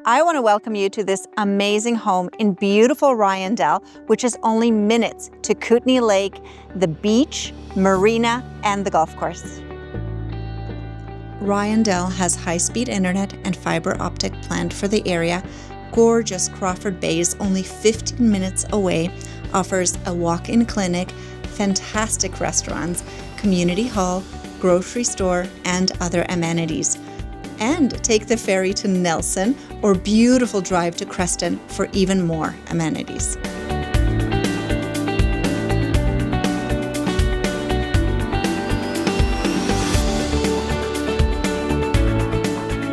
I want to welcome you to this amazing home in beautiful Riondel, which is only minutes to Kootenay Lake, the beach, marina, and the golf course. Riondel has high-speed internet and fiber optic planned for the area. Gorgeous Crawford Bay is only 15 minutes away, offers a walk-in clinic, fantastic restaurants, community hall, grocery store, and other amenities. And take the ferry to Nelson or beautiful drive to Creston for even more amenities.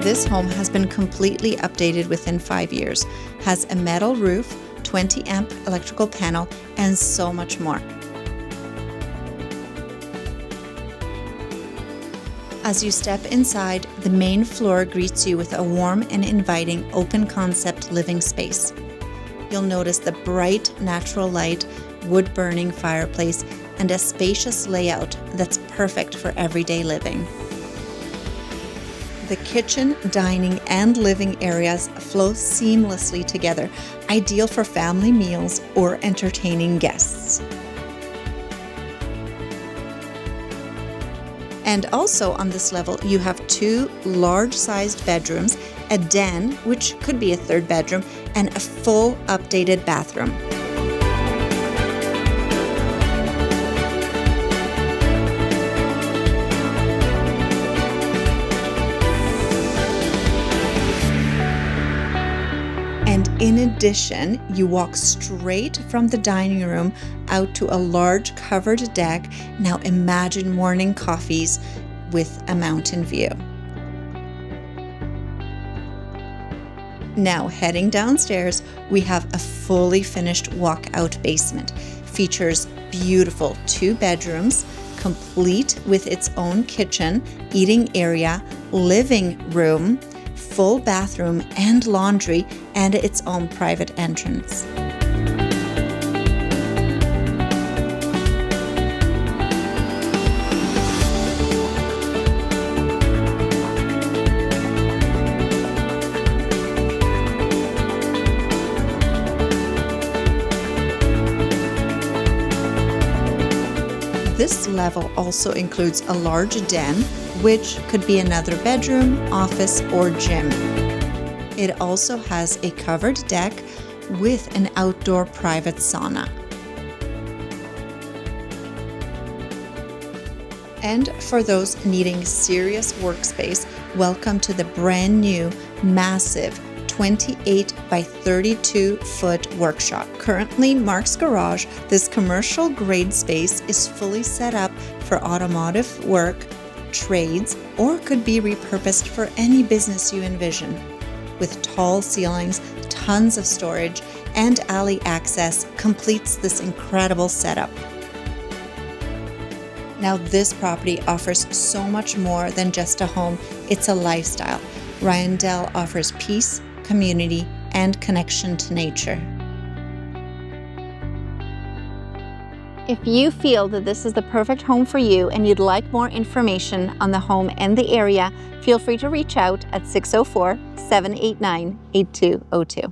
This home has been completely updated within 5 years, has a metal roof, 20 amp electrical panel, and so much more. As you step inside, the main floor greets you with a warm and inviting open-concept living space. You'll notice the bright natural light, wood-burning fireplace, and a spacious layout that's perfect for everyday living. The kitchen, dining, and living areas flow seamlessly together, ideal for family meals or entertaining guests. And also on this level, you have 2 large-sized bedrooms, a den, which could be a 3rd bedroom, and a full updated bathroom. And in addition, you walk straight from the dining room out to a large covered deck. Now imagine morning coffees with a mountain view. Now heading downstairs, we have a fully finished walkout basement. Features beautiful 2 bedrooms, complete with its own kitchen, eating area, living room, full bathroom and laundry, and its own private entrance. This level also includes a large den, which could be another bedroom, office, or gym. It also has a covered deck with an outdoor private sauna. And for those needing serious workspace, welcome to the brand new, massive 28 by 32 foot workshop. Currently Mark's Garage, this commercial grade space is fully set up for automotive work, trades, or could be repurposed for any business you envision. With tall ceilings, tons of storage, and alley access completes this incredible setup. Now this property offers so much more than just a home, it's a lifestyle. Riondel offers peace, community, and connection to nature. If you feel that this is the perfect home for you and you'd like more information on the home and the area, feel free to reach out at 604-789-8202.